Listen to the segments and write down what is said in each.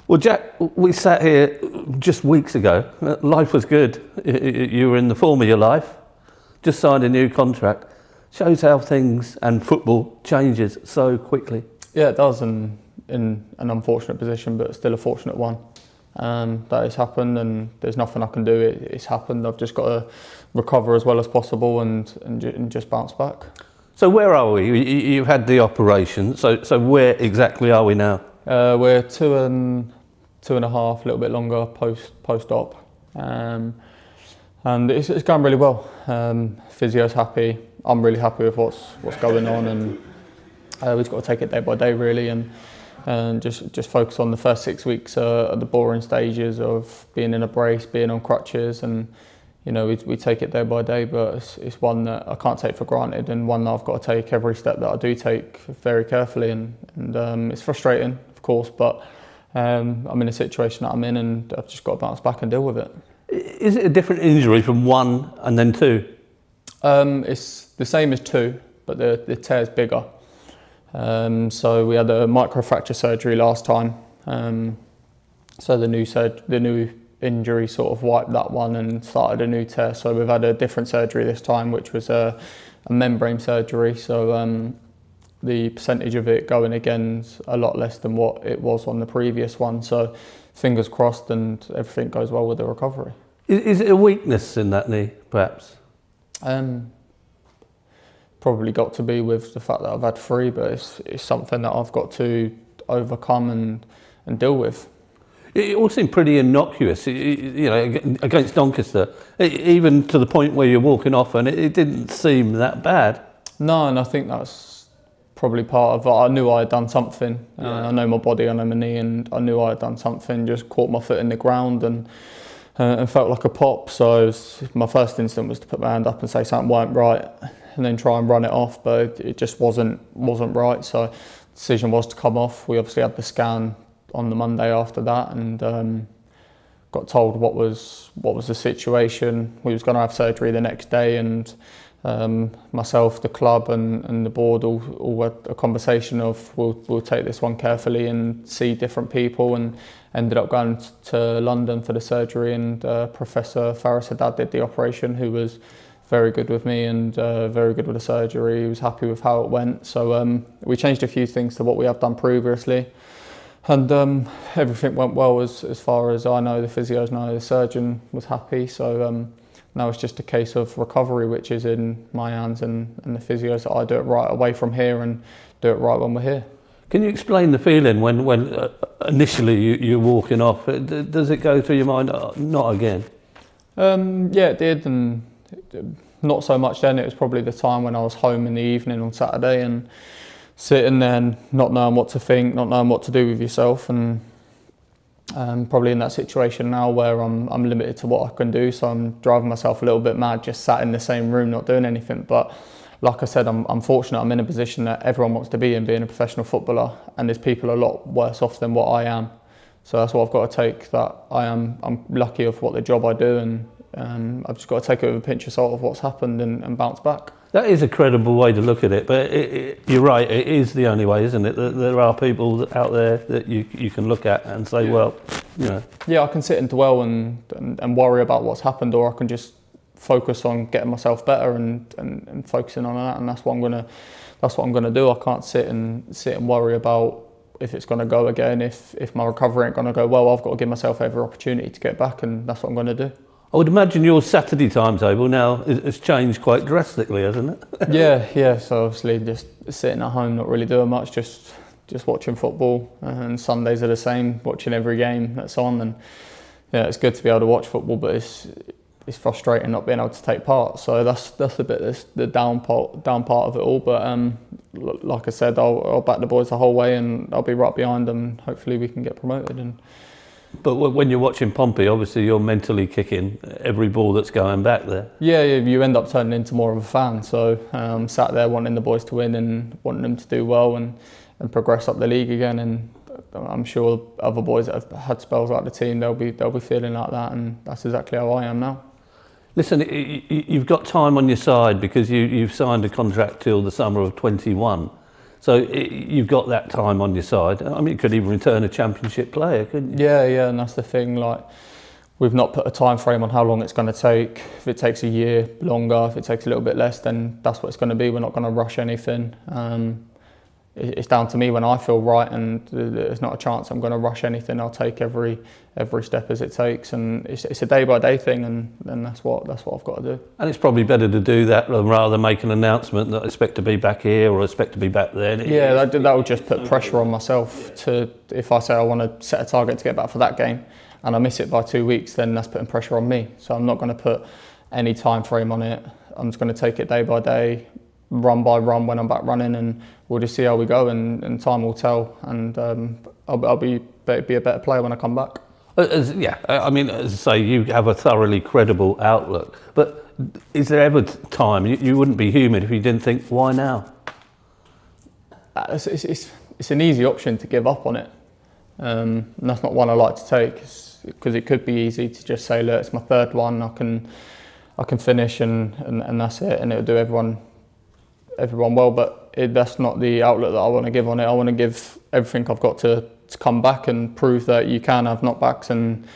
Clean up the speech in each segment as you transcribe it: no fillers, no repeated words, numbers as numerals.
Well, Jack, we sat here just weeks ago. Life was good. You were in the form of your life, just signed a new contract. Shows how things and football changes so quickly. Yeah, it does, and in an unfortunate position, but still a fortunate one. That has happened, and there's nothing I can do. It's happened. I've just got to recover as well as possible and just bounce back. So where are we? You've had the operation. So where exactly are we now? We're two and a half, a little bit longer post-op, and it's going really well. Physio's happy. I'm really happy with what's going on, and we've just got to take it day by day really, and just focus on the first 6 weeks of the boring stages of being in a brace, being on crutches, and you know we take it day by day. But it's one that I can't take for granted, and one that I've got to take every step that I do take very carefully, and it's frustrating, of course, but I'm in a situation that I'm in, and I've just got to bounce back and deal with it. Is it a different injury from one and then two? It's the same as two, but the tear's bigger. So we had a microfracture surgery last time. So the new injury sort of wiped that one and started a new tear. So we've had a different surgery this time, which was a membrane surgery. So the percentage of it going again is a lot less than what it was on the previous one. So fingers crossed and everything goes well with the recovery. Is it a weakness in that knee, perhaps? Probably got to be with the fact that I've had three, but it's something that I've got to overcome and deal with. It all seemed pretty innocuous, you know, against Doncaster, even to the point where you're walking off, and it didn't seem that bad. No, and I think that's probably part of it. I knew I had done something. I know my body, I know my knee, and I knew I had done something. Just caught my foot in the ground and felt like a pop. So my first instinct was to put my hand up and say something weren't right, and then try and run it off, but it just wasn't right. So the decision was to come off. We obviously had the scan on the Monday after that, and got told what was the situation. We was going to have surgery the next day, and myself, the club, and the board all had a conversation of we'll take this one carefully and see different people, and ended up going to London for the surgery, and Professor Faris Haddad did the operation, who was very good with me and very good with the surgery. He was happy with how it went. So we changed a few things to what we have done previously, and everything went well as far as I know. The physios know, the surgeon was happy. So now it's just a case of recovery, which is in my hands, and the physios that I do it right away from here and do it right when we're here. Can you explain the feeling when initially you're walking off? Does it go through your mind, not again? Yeah, it did, and not so much then. It was probably the time when I was home in the evening on Saturday and sitting there and not knowing what to think, not knowing what to do with yourself, and probably in that situation now where I'm limited to what I can do, so I'm driving myself a little bit mad, just sat in the same room not doing anything. But like I said, I'm fortunate. I'm in a position that everyone wants to be in, being a professional footballer, and there's people a lot worse off than what I am. So that's what I've got to take, that I'm lucky of what the job I do, and I've just got to take it with a pinch of salt of what's happened and bounce back. That is a credible way to look at it, but you're right, it is the only way, isn't it? There are people out there that you can look at and say, well, you know. Yeah, I can sit and dwell and worry about what's happened, or I can just focus on getting myself better and focusing on that, and that's what I'm gonna do. I can't sit and worry about if it's going to go again, if my recovery ain't going to go well. I've got to give myself every opportunity to get back, and that's what I'm going to do. I would imagine your Saturday timetable now has changed quite drastically, hasn't it? yeah. So obviously just sitting at home, not really doing much, just watching football, and Sundays are the same, watching every game that's on. And yeah, it's good to be able to watch football, but it's frustrating not being able to take part. So that's a bit the down part of it all. But like I said, I'll back the boys the whole way, and I'll be right behind them. Hopefully we can get promoted. But when you're watching Pompey, obviously you're mentally kicking every ball that's going back there. Yeah, you end up turning into more of a fan. So sat there wanting the boys to win and wanting them to do well and progress up the league again. And I'm sure other boys that have had spells like the team, they'll be feeling like that, and that's exactly how I am now. Listen, you've got time on your side because you've signed a contract till the summer of 21. So you've got that time on your side. I mean, you could even return a championship player, couldn't you? Yeah, and that's the thing. Like, we've not put a time frame on how long it's going to take. If it takes a year, longer. If it takes a little bit less, then that's what it's going to be. We're not going to rush anything. It's down to me when I feel right, and there's not a chance I'm going to rush anything. I'll take every step as it takes, and it's a day by day thing, and that's what I've got to do. And it's probably better to do that rather than make an announcement that I expect to be back here or I expect to be back there. Yeah, that would just put pressure on myself. If I say I want to set a target to get back for that game, and I miss it by 2 weeks, then that's putting pressure on me. So I'm not going to put any time frame on it. I'm just going to take it day by day, run by run when I'm back running, and we'll just see how we go, and time will tell, and I'll be a better player when I come back. I mean, as I say, you have a thoroughly credible outlook, but is there ever time, you wouldn't be human if you didn't think, why now? It's an easy option to give up on it, and that's not one I like to take, because it could be easy to just say, look, it's my third one, I can finish and that's it, and it'll do everyone well, but that's not the outlook that I want to give on it. I want to give everything I've got to come back and prove that you can have knockbacks and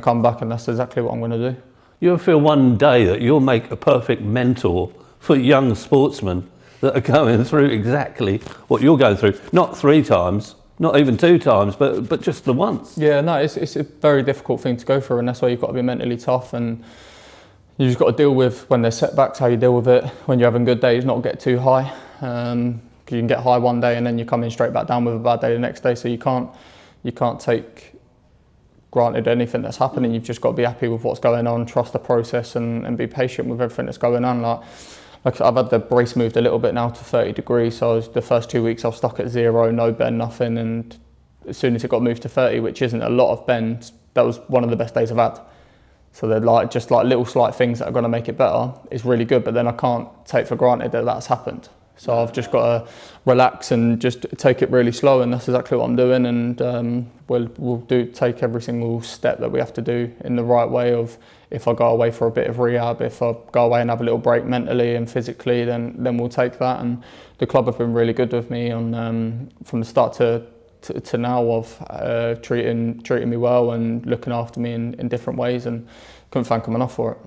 come back, and that's exactly what I'm going to do. You ever feel one day that you'll make a perfect mentor for young sportsmen that are going through exactly what you're going through? Not 3 times, not even 2 times, but just the once. Yeah, no, it's a very difficult thing to go through, and that's why you've got to be mentally tough, and you just got to deal with when there's setbacks, how you deal with it. When you're having good days, not get too high. Because you can get high one day and then you're coming straight back down with a bad day the next day. So you can't take granted anything that's happening. You've just got to be happy with what's going on, trust the process, and be patient with everything that's going on. Like I've had the brace moved a little bit now to 30 degrees. So the first 2 weeks I was stuck at 0, no bend, nothing. And as soon as it got moved to 30, which isn't a lot of bend, that was one of the best days I've had. So they're just little slight things that are going to make it better. It's really good, but then I can't take for granted that that's happened. So I've just got to relax and just take it really slow, and that's exactly what I'm doing. And we'll take every single step that we have to do in the right way. Of if I go away for a bit of rehab, if I go away and have a little break mentally and physically, then we'll take that. And the club have been really good with me on from the start to now of treating me well and looking after me in different ways, and couldn't thank them enough for it.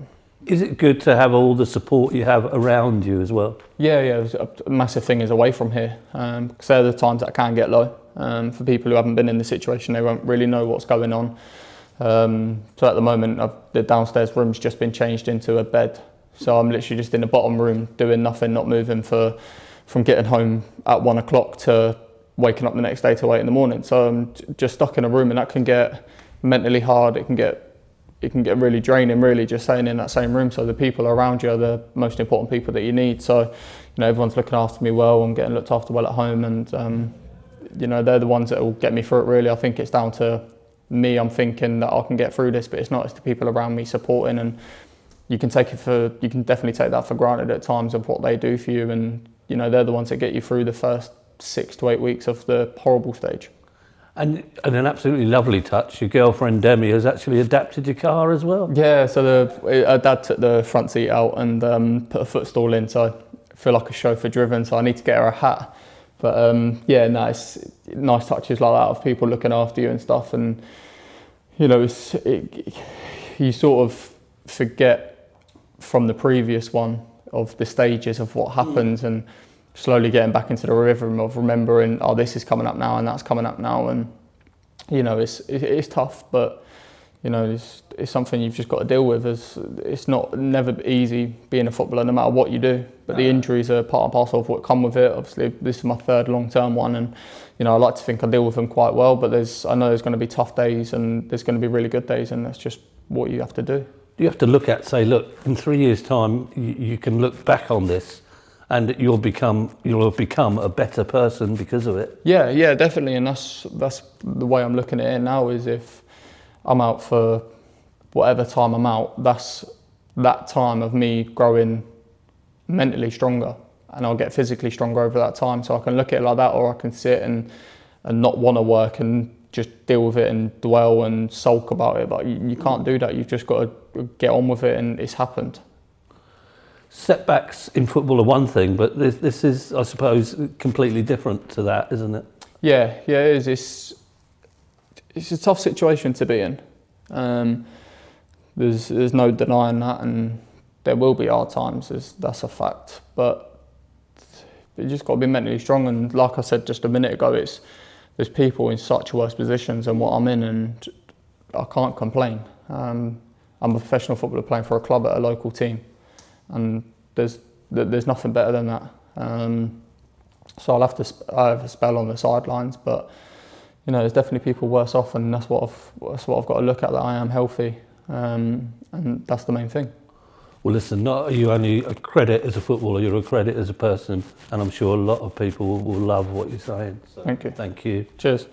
Is it good to have all the support you have around you as well? Yeah, a massive thing is away from here, because they're the times that can get low. For people who haven't been in the situation, they won't really know what's going on. So at the moment, the downstairs room's just been changed into a bed. So I'm literally just in the bottom room doing nothing, not moving from getting home at 1 o'clock to waking up the next day to 8 in the morning. So I'm just stuck in a room, and that can get mentally hard. It can get really draining, really, just staying in that same room. So the people around you are the most important people that you need. So, everyone's looking after me well. I'm getting looked after well at home, and they're the ones that will get me through it. Really, I think it's down to me. I'm thinking that I can get through this, but it's not. It's the people around me supporting, and you can definitely take that for granted at times of what they do for you, and they're the ones that get you through the first 6 to 8 weeks of the horrible stage. And an absolutely lovely touch, your girlfriend Demi has actually adapted your car as well. Yeah, so her dad took the front seat out and put a footstool in, so I feel like a chauffeur driven, so I need to get her a hat. But nice touches like that of people looking after you and stuff, and you sort of forget from the previous one of the stages of what happens, and slowly getting back into the rhythm of remembering, oh, this is coming up now and that's coming up now, and it's tough, but it's something you've just got to deal with. It's never easy being a footballer, no matter what you do. But the injuries are part and parcel of what come with it. Obviously, this is my 3rd long-term one, and I like to think I deal with them quite well. But I know there's going to be tough days, and there's going to be really good days, and that's just what you have to do. You have to look at, say, look, in 3 years' time, you can look back on this, and you'll have become a better person because of it. Yeah, definitely, and that's the way I'm looking at it now. Is if I'm out for whatever time I'm out, that's that time of me growing mentally stronger, and I'll get physically stronger over that time. So I can look at it like that, or I can sit and not want to work and just deal with it and dwell and sulk about it. But you can't do that. You've just got to get on with it, and it's happened. setbacks in football are one thing, but this is, I suppose, completely different to that, isn't it? Yeah, it is. It's a tough situation to be in. There's no denying that, and there will be hard times. That's a fact. But you just got to be mentally strong. And like I said just a minute ago, there's people in such worse positions than what I'm in, and I can't complain. I'm a professional footballer playing for a club at a local team, and there's nothing better than that. So I have a spell on the sidelines, but you know, there's definitely people worse off, and that's what I've got to look at, that I am healthy, and that's the main thing. Well, listen, not are you only a credit as a footballer, you're a credit as a person, and I'm sure a lot of people will love what you're saying. So Thank you. Thank you. Cheers.